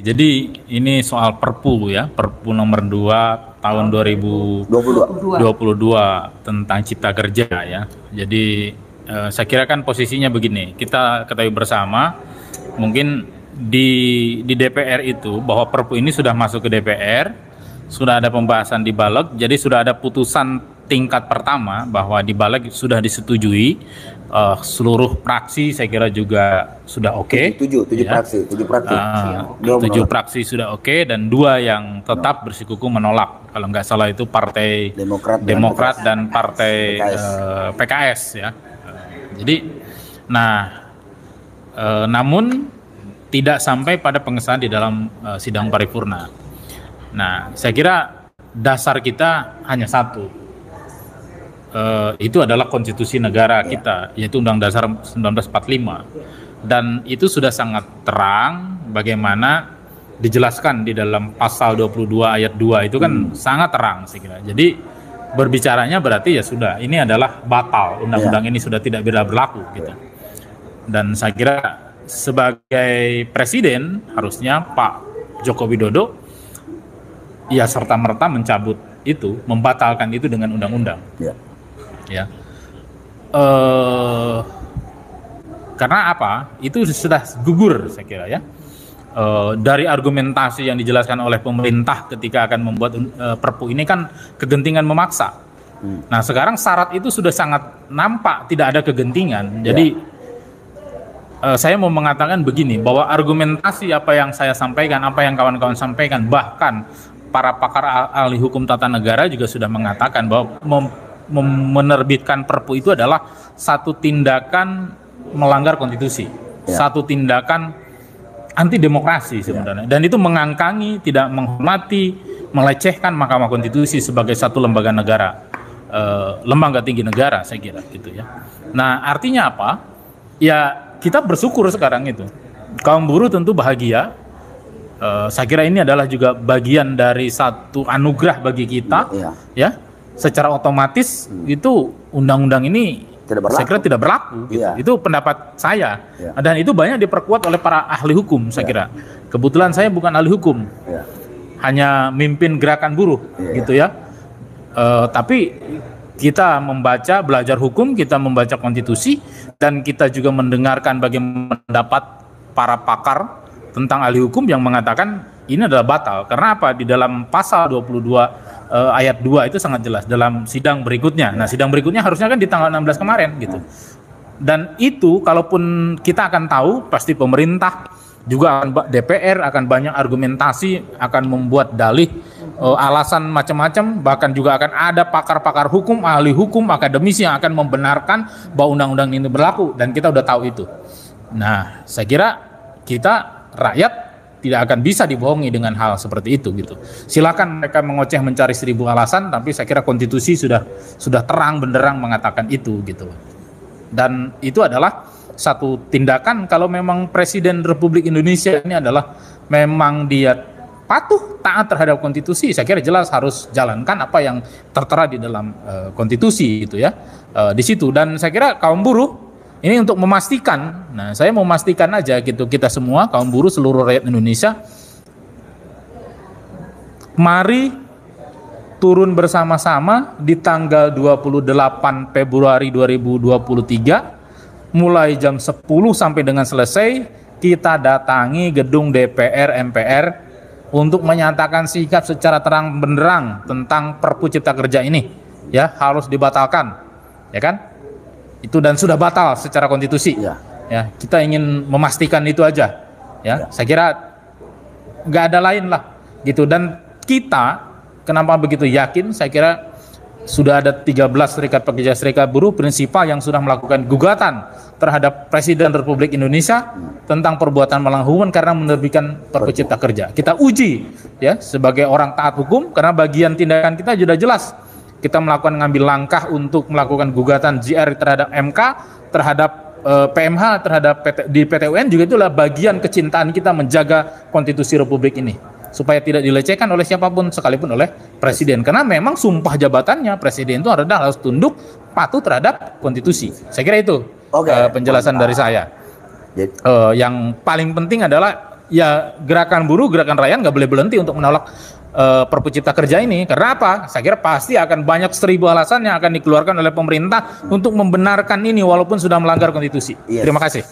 Jadi ini soal Perpu ya, Perpu nomor 2 tahun 2022 tentang Cipta Kerja ya. Jadi saya kira kan posisinya begini, kita ketahui bersama mungkin di DPR itu bahwa Perpu ini sudah masuk ke DPR, sudah ada pembahasan di Baleg, jadi sudah ada putusan tingkat pertama bahwa di Baleg sudah disetujui. Seluruh praksi saya kira juga sudah oke. Tujuh praksi. 7 praksi sudah oke, dan 2 yang tetap bersikukuh menolak. Kalau nggak salah itu Partai Demokrat dan Partai PKS ya. Jadi, namun tidak sampai pada pengesahan di dalam sidang paripurna. Nah, saya kira dasar kita hanya satu. Itu adalah konstitusi negara kita, yaitu Undang Dasar 1945, dan itu sudah sangat terang bagaimana dijelaskan di dalam pasal 22 ayat 2 itu kan sangat terang saya kira. Jadi berbicaranya berarti ya sudah, ini adalah batal, undang-undang ini sudah tidak bisa berlaku gitu. Dan saya kira sebagai presiden harusnya Pak Joko Widodo ya serta-merta mencabut itu, membatalkan itu dengan undang-undang. Ya, karena apa? Itu sudah gugur saya kira ya. Dari argumentasi yang dijelaskan oleh pemerintah ketika akan membuat Perpu ini kan kegentingan memaksa. Nah sekarang syarat itu sudah sangat nampak tidak ada kegentingan. Jadi saya mau mengatakan begini, bahwa argumentasi apa yang saya sampaikan, apa yang kawan-kawan sampaikan, bahkan para pakar ahli hukum tata negara juga sudah mengatakan bahwa menerbitkan Perpu itu adalah satu tindakan melanggar konstitusi, satu tindakan anti demokrasi sebenarnya, dan itu mengangkangi, tidak menghormati, melecehkan Mahkamah Konstitusi sebagai satu lembaga negara, lembaga tinggi negara saya kira gitu ya. Nah artinya apa? Ya kita bersyukur sekarang itu, kaum buruh tentu bahagia. Saya kira ini adalah juga bagian dari satu anugerah bagi kita ya. Secara otomatis itu undang-undang ini saya kira tidak berlaku gitu. Itu pendapat saya, dan itu banyak diperkuat oleh para ahli hukum saya kira. Kebetulan saya bukan ahli hukum, hanya mimpin gerakan buruh gitu ya. Tapi kita membaca, belajar hukum, kita membaca konstitusi, dan kita juga mendengarkan bagaimana pendapat para pakar tentang ahli hukum yang mengatakan ini adalah batal. Karena apa? Di dalam pasal 22 ayat 2 itu sangat jelas dalam sidang berikutnya. Nah, sidang berikutnya harusnya kan di tanggal 16 kemarin gitu. Dan itu kalaupun kita akan tahu, pasti pemerintah juga DPR akan banyak argumentasi, akan membuat dalih, alasan macam-macam, bahkan juga akan ada pakar-pakar hukum, ahli hukum, akademisi yang akan membenarkan bahwa undang-undang ini berlaku, dan kita udah tahu itu. Nah, saya kira kita rakyat tidak akan bisa dibohongi dengan hal seperti itu gitu. Silakan mereka mengoceh mencari 1000 alasan, tapi saya kira konstitusi sudah terang benderang mengatakan itu gitu. Dan itu adalah satu tindakan kalau memang Presiden Republik Indonesia ini adalah memang dia patuh taat terhadap konstitusi, saya kira jelas harus jalankan apa yang tertera di dalam konstitusi gitu ya. Di situ, dan saya kira kaum buruh ini untuk memastikan, nah saya mau memastikan aja gitu, kita semua kaum buruh seluruh rakyat Indonesia, mari turun bersama-sama di tanggal 28 Februari 2023, mulai jam 10 sampai dengan selesai, kita datangi gedung DPR MPR untuk menyatakan sikap secara terang benderang tentang Perpu Cipta Kerja ini, ya harus dibatalkan, ya kan? Itu dan sudah batal secara konstitusi. Ya, kita ingin memastikan itu aja. Ya, saya kira nggak ada lain lah gitu. Dan kita kenapa begitu yakin? Saya kira sudah ada 13 serikat pekerja serikat buruh prinsipal yang sudah melakukan gugatan terhadap Presiden Republik Indonesia tentang perbuatan melawan hukum karena menerbitkan Perpu Cipta Kerja. Kita uji ya sebagai orang taat hukum, karena bagian tindakan kita sudah jelas. Kita ngambil langkah untuk melakukan gugatan JR terhadap MK, terhadap PMH, terhadap di PT UN, juga itulah bagian kecintaan kita menjaga konstitusi Republik ini supaya tidak dilecehkan oleh siapapun, sekalipun oleh presiden. Karena memang sumpah jabatannya presiden itu harus tunduk patuh terhadap konstitusi. Saya kira itu penjelasan dari saya. Yang paling penting adalah ya gerakan buruh, gerakan rakyat nggak boleh berhenti untuk menolak Perpu Cipta Kerja ini. Karena apa? Saya kira pasti akan banyak 1000 alasan yang akan dikeluarkan oleh pemerintah untuk membenarkan ini walaupun sudah melanggar konstitusi. Terima kasih.